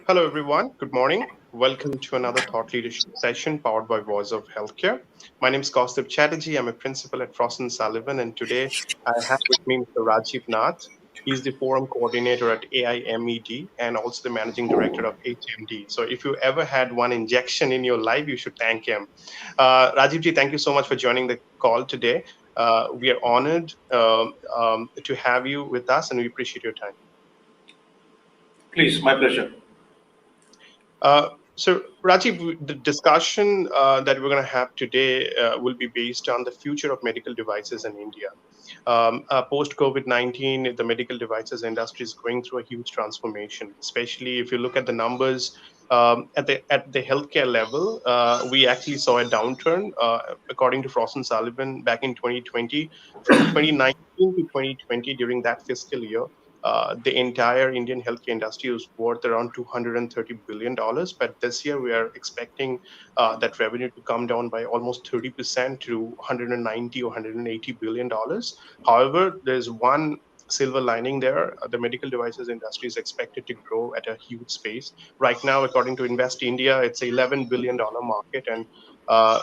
Hello, everyone. Good morning. Welcome to another thought leadership session powered by Voice of Healthcare. My name is KOUSTAV CHATTERJEE. I'm a principal at Frost & Sullivan, and today I have with me Mr. RAJIV NATH. He's the forum coordinator at AIMED and also the managing director of HMD. So if you ever had one injection in your life, you should thank him. Rajivji, thank you so much for joining the call today. We are honored to have you with us, and we appreciate your time. Please, my pleasure. So, Rajiv, the discussion that we're going to have today will be based on the future of medical devices in India. Post COVID-19, the medical devices industry is going through a huge transformation. Especially if you look at the numbers at the healthcare level, we actually saw a downturn, according to Frost & Sullivan, back in 2020, from 2019 to 2020 during that fiscal year. The entire Indian healthcare industry was worth around $230 billion. But this year, we are expecting that revenue to come down by almost 30% to 190 or $180 billion. However, there's one silver lining there. The medical devices industry is expected to grow at a huge pace. Right now, according to Invest India, it's an $11 billion market. And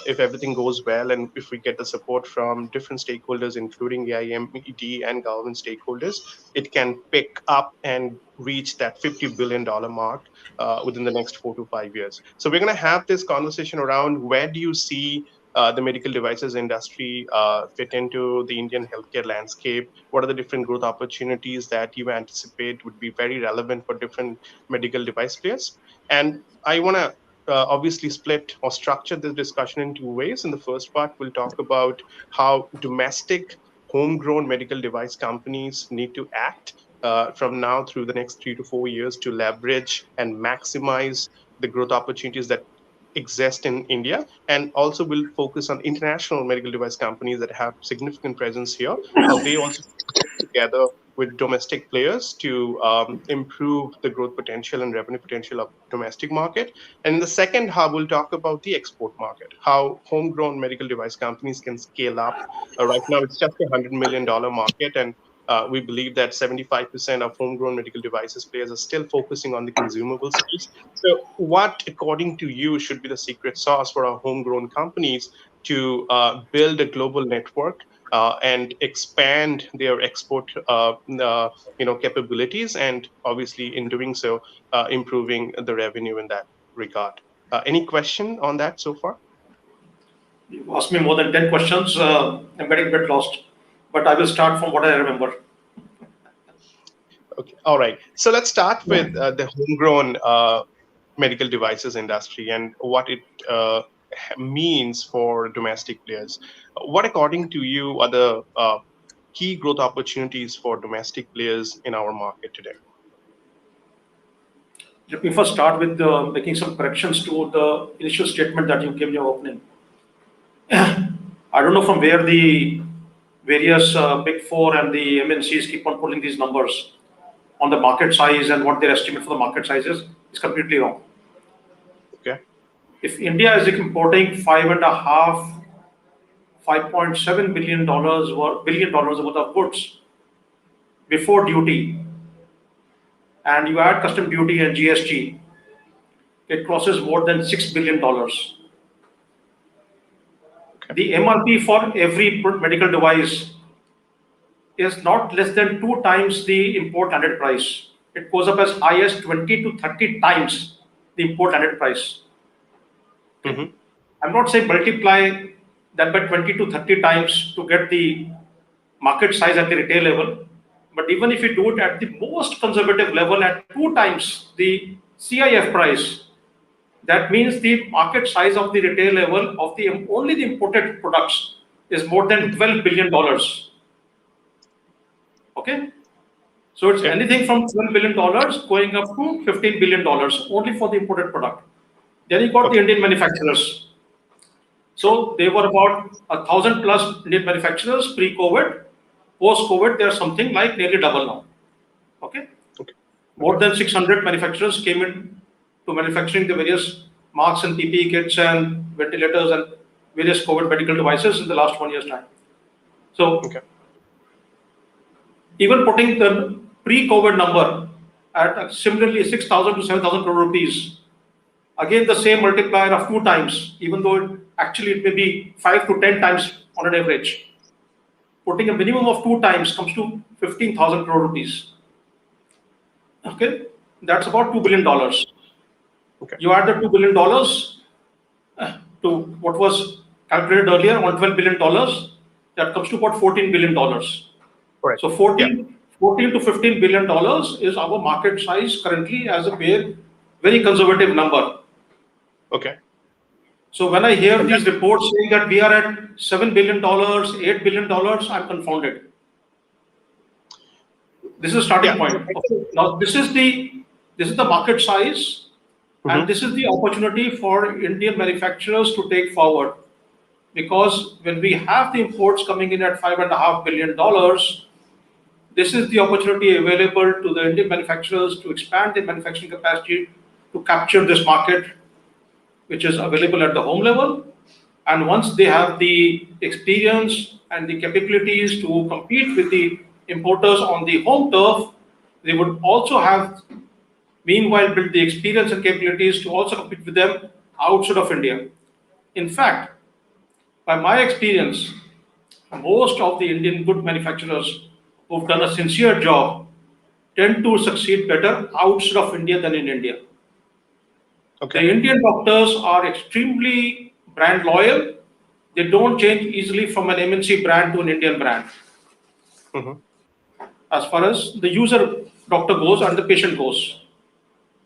if everything goes well and if we get the support from different stakeholders, including AIMED and government stakeholders, it can pick up and reach that $50 billion mark within the next 4 to 5 years. So we're going to have this conversation around where do you see the medical devices industry fit into the Indian healthcare landscape? What are the different growth opportunities that you anticipate would be very relevant for different medical device players? And I want to obviously split or structure this discussion in two ways. In the first part, we'll talk about how domestic homegrown medical device companies need to act from now through the next 3 to 4 years to leverage and maximize the growth opportunities that exist in India, and also will focus on international medical device companies that have significant presence here, how they also work together with domestic players to improve the growth potential and revenue potential of domestic market. And in the second hub, we'll talk about the export market, how homegrown medical device companies can scale up. Right now, it's just $100 million market, and we believe that 75% of homegrown medical devices players are still focusing on the consumable space. So, what, according to you, should be the secret sauce for our homegrown companies to build a global network and expand their export, capabilities, and obviously, in doing so, improving the revenue in that regard? Any question on that so far? You asked me more than 10 questions. I'm getting a bit lost, but I will start from what I remember. Okay. All right. So let's start with the homegrown medical devices industry and what it means for domestic players. What, according to you, are the key growth opportunities for domestic players in our market today? Let me first start with making some corrections to the initial statement that you gave in your opening. I don't know from where the various Big Four and the MNCs keep on pulling these numbers on the market size and what their estimate for the market size is. It's completely wrong. Okay. If India is importing $5.7 billion worth of goods before duty, and you add custom duty and GST, it crosses more than $6 billion. Okay. The MRP for every medical device is not less than 2 times the import landed price. It goes up as high as 20 to 30 times the import landed price. Mm-hmm. I'm not saying multiply that by 20 to 30 times to get the market size at the retail level, but even if you do it at the most conservative level at 2 times the CIF price, that means the market size of the retail level of the only the imported products is more than $12 billion. Okay, so it's anything from $12 billion going up to $15 billion only for the imported product. Then you got the Indian manufacturers. So they were about 1,000 plus Indian manufacturers pre-COVID. Post-COVID, they are something like nearly double now. Okay, more than 600 manufacturers came in to manufacturing the various masks and PPE kits and ventilators and various COVID medical devices in the last 1 year's time. So even putting the pre-COVID number at similarly 6,000 to 7,000 crore rupees. Again, the same multiplier of 2 times, even though actually it may be 5 to 10 times on an average. Putting a minimum of 2 times comes to 15,000 crore rupees. Okay, that's about $2 billion. Okay. You add the $2 billion to what was calculated earlier on $12 billion, that comes to about $14 billion. Correct. So 14 to $15 billion is our market size currently as a very conservative number. Okay. So when I hear these reports saying that we are at $7 billion, $8 billion, I'm confounded. This is a starting point. Now this is the market size, and this is the opportunity for Indian manufacturers to take forward. Because when we have the imports coming in at $5.5 billion, this is the opportunity available to the Indian manufacturers to expand their manufacturing capacity to capture this market, which is available at the home level. And once they have the experience and the capabilities to compete with the importers on the home turf, they would also have, meanwhile, built the experience and capabilities to also compete with them outside of India. In fact, by my experience, most of the Indian good manufacturers who've done a sincere job tend to succeed better outside of India than in India. Okay. The Indian doctors are extremely brand loyal. They don't change easily from an MNC brand to an Indian brand. As far as the user doctor goes and the patient goes.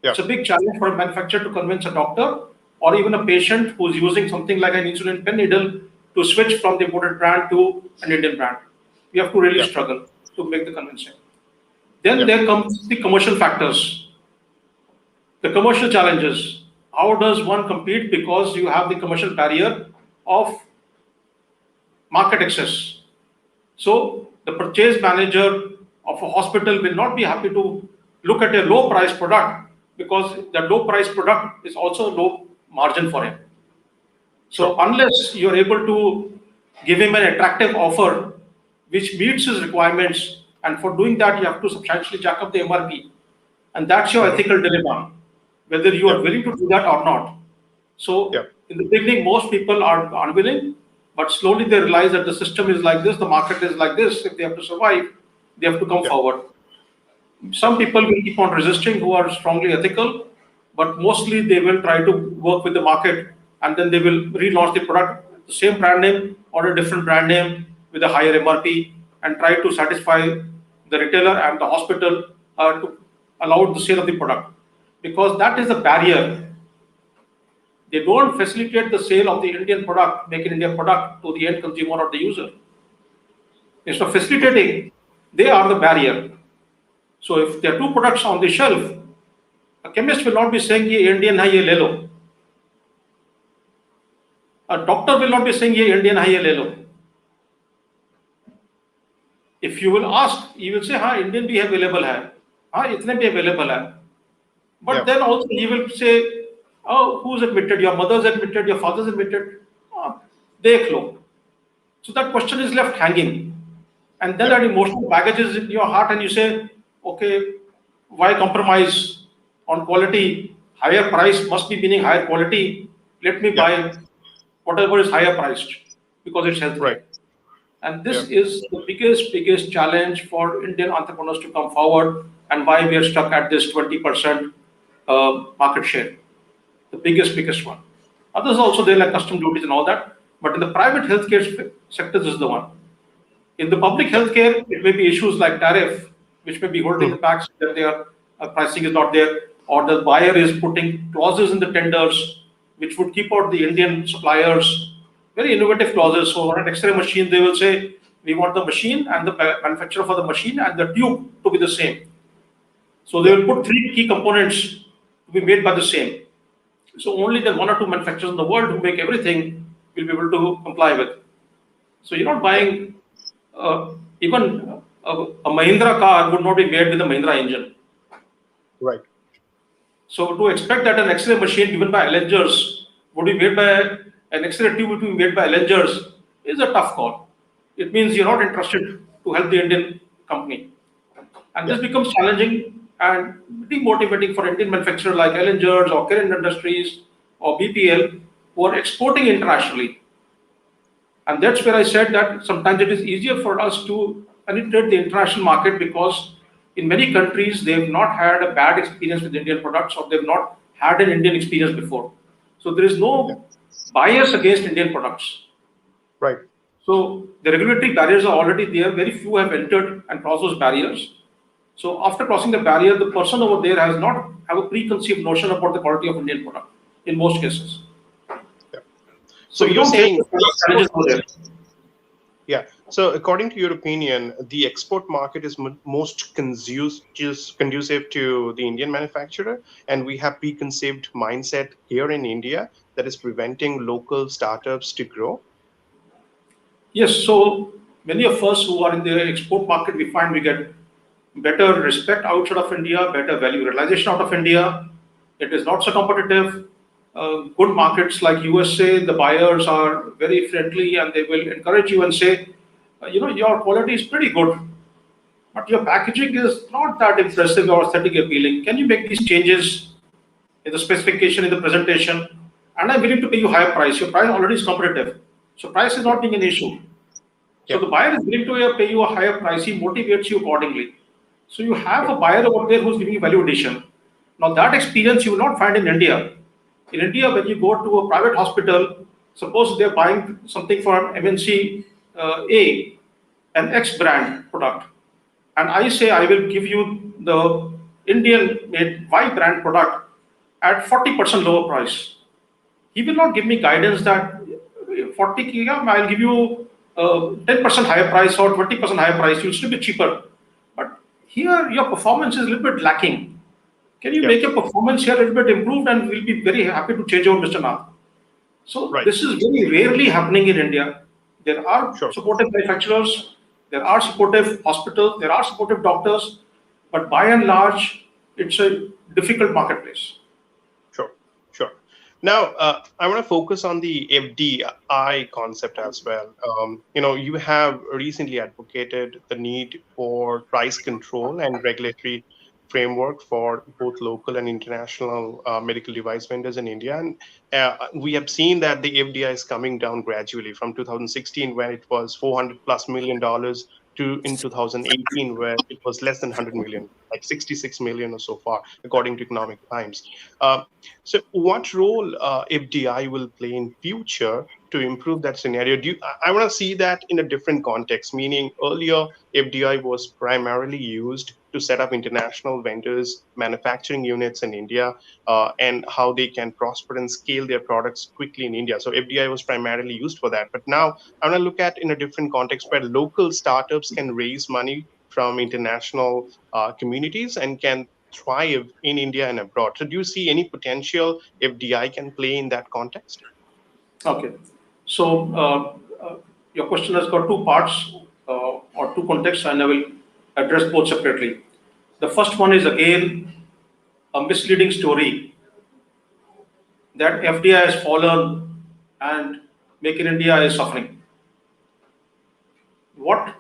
It's a big challenge for a manufacturer to convince a doctor or even a patient who's using something like an insulin pen needle to switch from the imported brand to an Indian brand. We have to really struggle to make the convincing. Then there comes the commercial factors, the commercial challenges. How does one compete? Because you have the commercial barrier of market access. So the purchase manager of a hospital will not be happy to look at a low price product, because the low price product is also low margin for him. So unless you're able to give him an attractive offer which meets his requirements, and for doing that you have to substantially jack up the MRP, and that's your ethical dilemma, whether you are willing to do that or not. So in the beginning, most people are unwilling, but slowly they realize that the system is like this, the market is like this. If they have to survive, they have to come forward. Some people will keep on resisting who are strongly ethical, but mostly they will try to work with the market, and then they will relaunch the product, the same brand name or a different brand name with a higher MRP, and try to satisfy the retailer and the hospital to allow the sale of the product. Because that is the barrier. They don't facilitate the sale of the Indian product, make in India product to the end consumer or the user. Instead of facilitating, they are the barrier. So if there are two products on the shelf, a chemist will not be saying ye Indian hai, ye le lo. A doctor will not be saying ye Indian hai, ye le lo. If you will ask, he will say, ha, Indian bhi available hai. Ha, itne bhi available hai. But then also he will say, oh, who's admitted? Your mother's admitted, your father's admitted. Dekh lo. So that question is left hanging. And then that emotional baggage is in your heart, and you say, okay, why compromise on quality? Higher price must be meaning higher quality. Let me buy whatever is higher priced because it's healthy. Right. And this is the biggest challenge for Indian entrepreneurs to come forward, and why we are stuck at this 20% market share. The biggest one. Others also, they like custom duties and all that. But in the private healthcare sector, this is the one. In the public healthcare, it may be issues like tariff, which may be holding the packs, that their pricing is not there, or the buyer is putting clauses in the tenders which would keep out the Indian suppliers. Very innovative clauses. So on an X-ray machine, they will say, we want the machine and the manufacturer for the machine and the tube to be the same. So they will put 3 key components to be made by the same. So only the 1 or 2 manufacturers in the world who make everything will be able to comply with. So you're not buying, even a Mahindra car would not be made with a Mahindra engine. Right. So to expect that an X-ray machine given by Allengers would be made by an X-ray tube would be made by Allengers is a tough call. It means you're not interested to help the Indian company. And this becomes challenging and demotivating for Indian manufacturers like Ellingers or Kirin Industries or BPL who are exporting internationally. And that's where I said that sometimes it is easier for us to penetrate the international market because in many countries they've not had a bad experience with Indian products or they've not had an Indian experience before. So there is no bias against Indian products. Right. So the regulatory barriers are already there. Very few have entered and crossed those barriers. So after crossing the barrier, the person over there has not have a preconceived notion about the quality of Indian product in most cases. Yeah. So So we you're don't face saying the kind of challenges over there. yeah. So according to your opinion, the export market is most conducive to the Indian manufacturer, and we have preconceived mindset here in India that is preventing local startups to grow. Yes, so many of us who are in the export market, we find we get better respect outside of India, better value realization out of India. It is not so competitive. Good markets like USA, the buyers are very friendly and they will encourage you and say, your quality is pretty good, but your packaging is not that impressive or aesthetically appealing. Can you make these changes in the specification, in the presentation? And I'm willing to pay you higher price. Your price already is competitive. So price is Yeah. not being an issue. So Yeah. the buyer is willing to pay you a higher price. He motivates you accordingly. So you have a buyer over there who's giving you value addition. Now that experience you will not find in India. In India, when you go to a private hospital, suppose they're buying something from MNC A, an X brand product, and I say I will give you the Indian made Y brand product at 40% lower price. He will not give me guidance that 40 kg, I'll give you 10% higher price or 20% higher price, you'll still be cheaper. But here your performance is a little bit lacking. Can you Yeah. make your performance here a little bit improved and we'll be very happy to change over Mr. Nath. So Right. this is very rarely happening in India. There are Sure. supportive manufacturers, there are supportive hospitals, there are supportive doctors, but by and large, it's a difficult marketplace. Sure. Sure. Now, I want to focus on the FDI concept as well. You have recently advocated the need for price control and regulatory framework for both local and international medical device vendors in India. And we have seen that the FDI is coming down gradually from 2016, when it was $400+ million, to in 2018, where it was less than 100 million, like 66 million or so far, according to Economic Times. Uh, so, what role FDI will play in future to improve that scenario? I want to see that in a different context. Meaning, earlier FDI was primarily used to set up international vendors, manufacturing units in India, and how they can prosper and scale their products quickly in India. So FDI was primarily used for that. But now I want to look at in a different context where local startups can raise money from international communities and can thrive in India and abroad. So, do you see any potential FDI can play in that context? Okay. So your question has got two parts or two contexts, and I will address both separately. The first one is again a misleading story that FDI has fallen and Make in India is suffering. What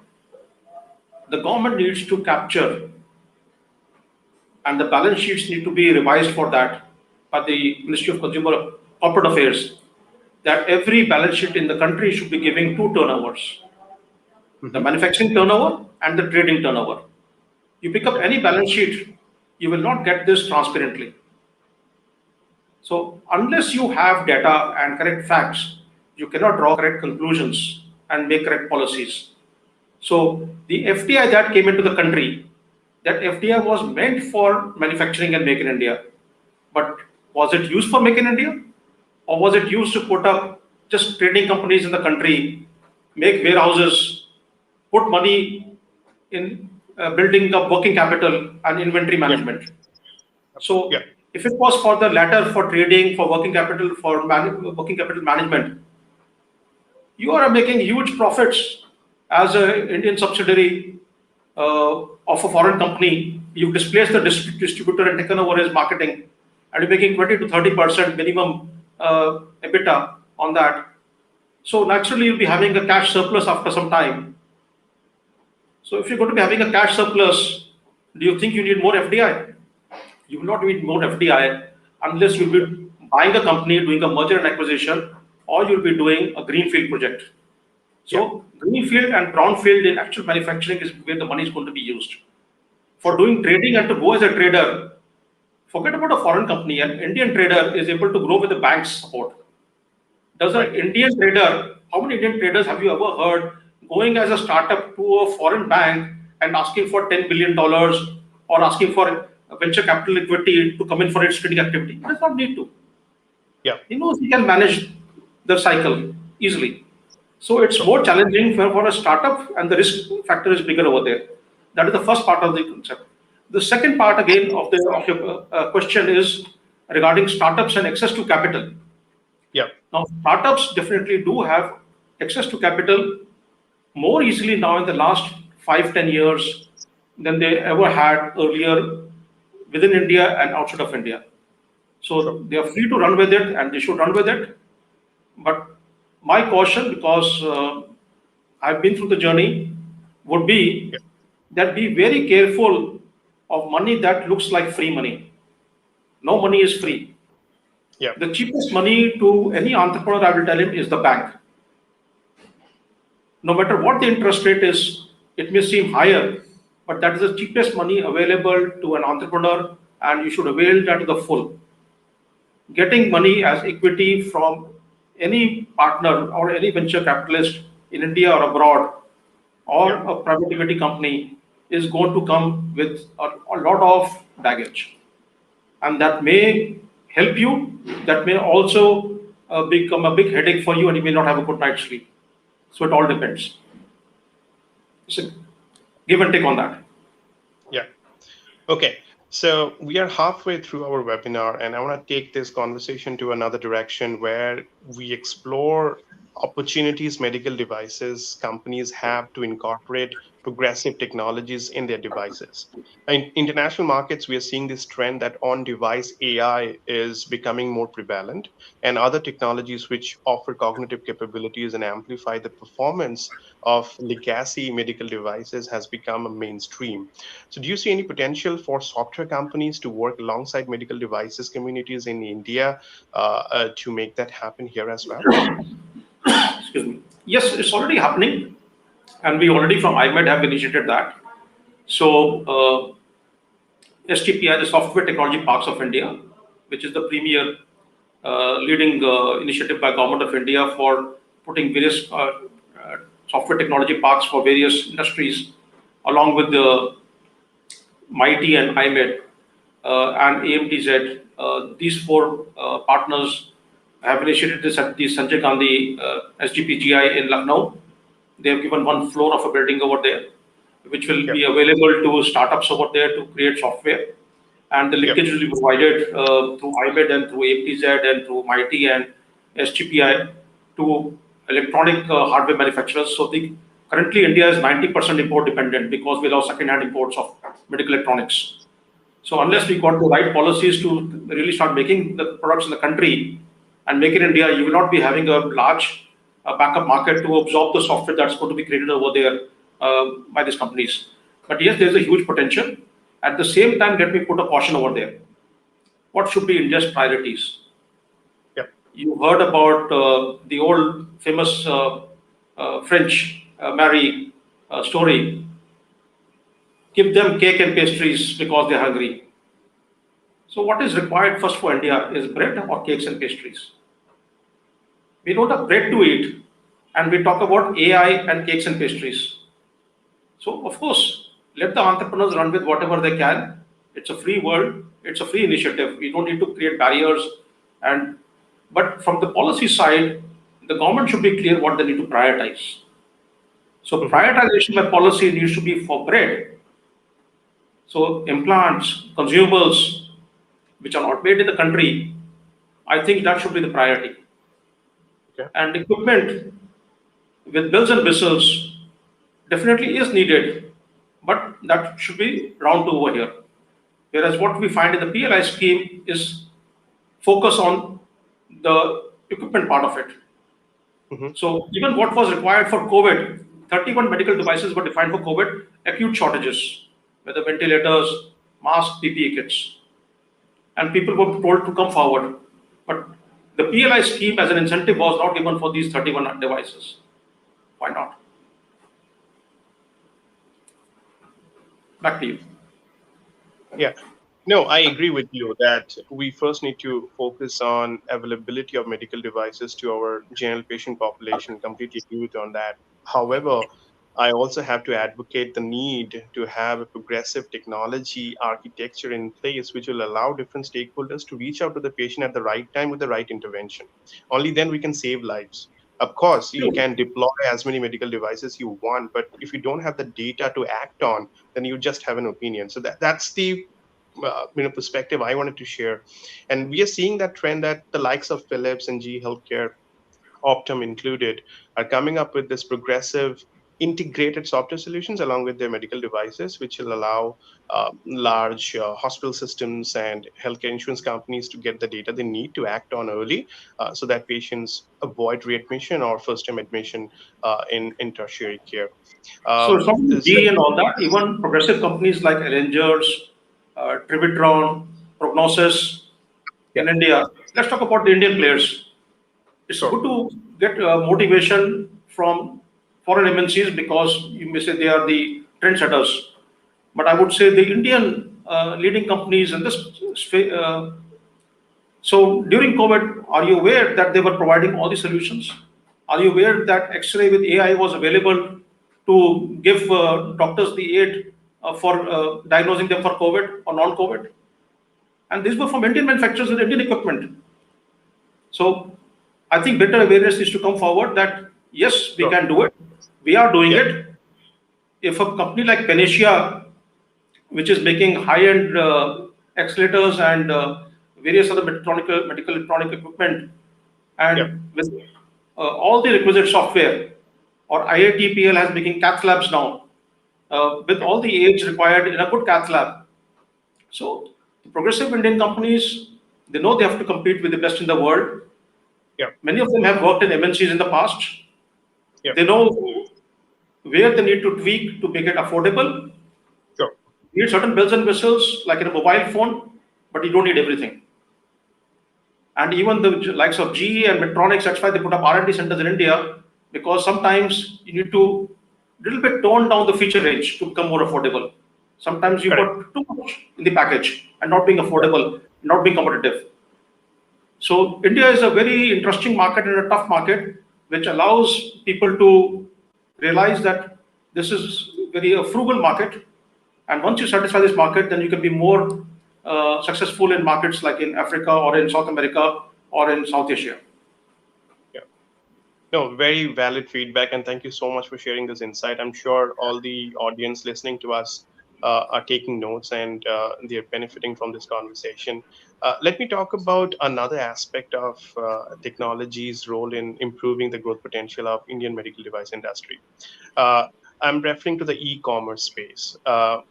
the government needs to capture, and the balance sheets need to be revised for that by the Ministry of Consumer Corporate Affairs, that every balance sheet in the country should be giving two turnovers, the Mm-hmm. manufacturing turnover and the trading turnover. You pick up Yeah. any balance sheet, you will not get this transparently. So unless you have data and correct facts, you cannot draw correct conclusions and make correct policies. So the FDI that came into the country, that FDI was meant for manufacturing and make in India. But was it used for make in India? Or was it used to put up just trading companies in the country, make warehouses, put money in building up working capital and inventory Yeah. management? So Yeah. if it was for the latter, for trading, for working capital, for working capital management, you are making huge profits as an Indian subsidiary of a foreign company. You've displaced the distributor and taken over his marketing, and you're making 20 to 30% minimum EBITDA on that. So naturally, you'll be having a cash surplus after some time. So if you're going to be having a cash surplus, Do you think you need more FDI? You will not need more FDI unless you'll be buying a company, doing a merger and acquisition, or you'll be doing a greenfield project. So greenfield and brownfield in actual manufacturing is where the money is going to be used. For doing trading and to go as a trader, forget about a foreign company. An Indian trader is able to grow with the bank's support. Does an Indian trader, how many Indian traders have you ever heard going as a startup to a foreign bank and asking for $10 billion or asking for a venture capital equity to come in for its trading activity? He does not need to. Yeah. He knows he can manage the cycle easily. So it's more challenging for a startup, and the risk factor is bigger over there. That is the first part of the concept. The second part again of your question is regarding startups and access to capital. Yeah. Now, startups definitely do have access to capital more easily now in the last 5-10 years than they ever had earlier within India and outside of India. So they are free to run with it, and they should run with it. But my caution, because I've been through the journey, would be that be very careful of money that looks like free money. No money is free. Yeah. The cheapest money to any entrepreneur, I will tell him, is the bank. No matter what the interest rate is, it may seem higher, but that is the cheapest money available to an entrepreneur, and you should avail that to the full. Getting money as equity from any partner or any venture capitalist in India or abroad, or a private equity company, is going to come with a lot of baggage. And that may help you, that may also become a big headache for you, and you may not have a good night's sleep. So it all depends. So give and take on that. Yeah. Okay. So we are halfway through our webinar, and I want to take this conversation to another direction where we explore opportunities medical devices companies have to incorporate progressive technologies in their devices. In international markets, we are seeing this trend that on-device AI is becoming more prevalent, and other technologies which offer cognitive capabilities and amplify the performance of legacy medical devices has become a mainstream. So do you see any potential for software companies to work alongside medical devices communities in India to make that happen here as well? Excuse me. Yes, it's already happening, and we already from IMED have initiated that. So STPI, the Software Technology Parks of India, which is the premier leading initiative by Government of India for putting various software technology parks for various industries, along with the MIT and IMED and AMTZ. These four partners have initiated this at the Sanjay Gandhi SGPGI in Lucknow. They have given one floor of a building over there, which will be available to startups over there to create software. And the linkage will be provided through IMED and through AMTZ and through MIT and SGPI to electronic hardware manufacturers. So currently India is 90% import dependent because we allow second-hand imports of medical electronics. So unless we got the right policies to really start making the products in the country and make it in India, you will not be having a large backup market to absorb the software that's going to be created over there by these companies. But yes, there's a huge potential. At the same time, let me put a caution over there. What should be India's priorities? You heard about the old famous French Marie story. Give them cake and pastries because they're hungry. So what is required first for India is bread or cakes and pastries. We don't have bread to eat, and we talk about AI and cakes and pastries. So of course, let the entrepreneurs run with whatever they can. It's a free world. It's a free initiative. We don't need to create barriers. But from the policy side, the government should be clear what they need to prioritize. So prioritization by policy needs to be for bread. So implants, consumables, which are not made in the country, I think that should be the priority. And equipment with bells and whistles definitely is needed, but that should be round to over here. Whereas what we find in the PLI scheme is focus on the equipment part of it. So even what was required for COVID, 31 medical devices were defined for COVID, acute shortages. whether ventilators, masks, PPE kits, and people were told to come forward. But the PLI scheme as an incentive was not given for these 31 devices. Why not? Back to you. Yeah. No, I agree with you that we first need to focus on availability of medical devices to our general patient population. Completely agree with you on that. However, I also have to advocate the need to have a progressive technology architecture in place which will allow different stakeholders to reach out to the patient at the right time with the right intervention. Only then we can save lives. Of course, you can deploy as many medical devices you want, but if you don't have the data to act on, then you just have an opinion. So that's the perspective I wanted to share. And we are seeing that trend that the likes of Philips and GE Healthcare, Optum included, are coming up with this progressive integrated software solutions along with their medical devices, which will allow large hospital systems and healthcare insurance companies to get the data they need to act on early, so that patients avoid readmission or first-time admission in tertiary care. So it's not only So, GE and all that, even progressive companies like Syringes, Trivitron, Prognosis yeah, in India. Let's talk about the Indian players. It's sure, good to get motivation from foreign MNCs because you may say they are the trendsetters. But I would say the Indian leading companies in this so during COVID, are you aware that they were providing all the solutions? Are you aware that X-ray with AI was available to give doctors the aid for diagnosing them for COVID or non-COVID? And these were from Indian manufacturers with Indian equipment. So I think better awareness is to come forward that yes, we sure, can do it. We are doing yeah, it. If a company like Panacea, which is making high-end accelerators and various other medical electronic equipment, yeah, and with all the requisite software, or IITPL has making cath labs now, with yeah, all the aids required in a good cath lab. So the progressive Indian companies, they know they have to compete with the best in the world. yeah, Many of them have worked in MNCs in the past. yeah, They know where they need to tweak to make it affordable. sure. You need certain bells and whistles, like in a mobile phone, but you don't need everything. And even the likes of GE and Medtronics, that's why they put up R&D centers in India, because sometimes you need to little bit tone down the feature range to become more affordable. Sometimes you Correct. put too much in the package and not being Yeah. affordable, not being competitive. So India is a very interesting market and a tough market, which allows people to realize that this is very a frugal market. And once you satisfy this market, then you can be more successful in markets like in Africa or in South America or in South Asia. Yeah. No, very valid feedback, and thank you so much for sharing this insight. I'm sure all the audience listening to us are taking notes and they're benefiting from this conversation. Let me talk about another aspect of technology's role in improving the growth potential of Indian medical device industry. Uh, I'm referring to the e-commerce space.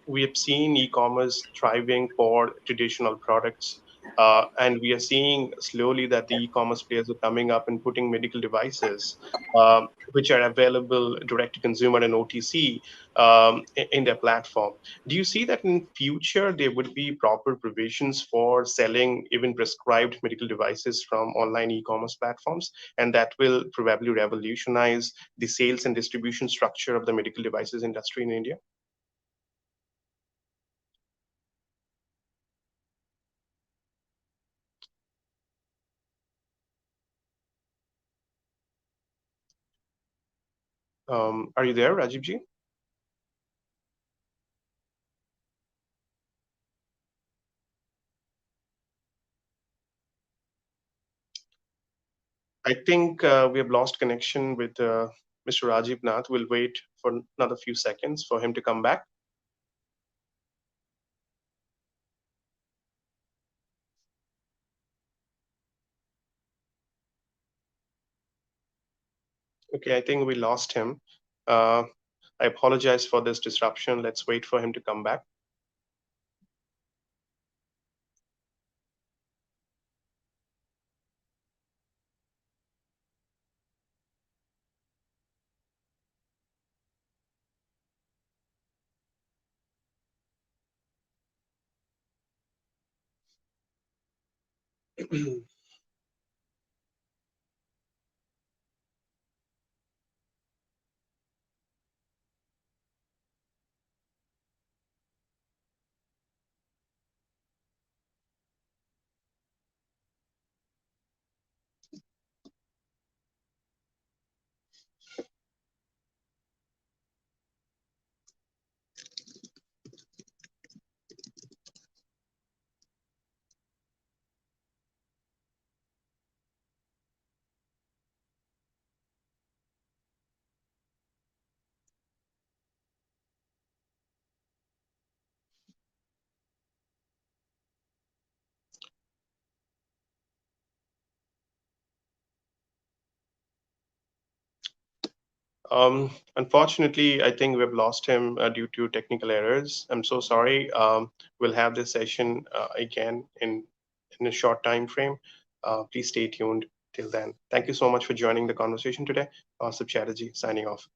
We have seen e-commerce thriving for traditional products, and we are seeing slowly that the e-commerce players are coming up and putting medical devices, which are available direct to consumer and OTC, in their platform. Do you see that in future there would be proper provisions for selling even prescribed medical devices from online e-commerce platforms, and that will probably revolutionize the sales and distribution structure of the medical devices industry in India? Are you there, Rajiv ji? I think we have lost connection with Mr. Rajiv Nath. We'll wait for another few seconds for him to come back. Okay, I think we lost him. Uh, I apologize for this disruption. Let's wait for him to come back. Unfortunately, I think we've lost him due to technical errors. I'm so sorry. We'll have this session again in a short time frame. Please stay tuned till then. Thank you so much for joining the conversation today. KOUSTAV Chatterjee signing off.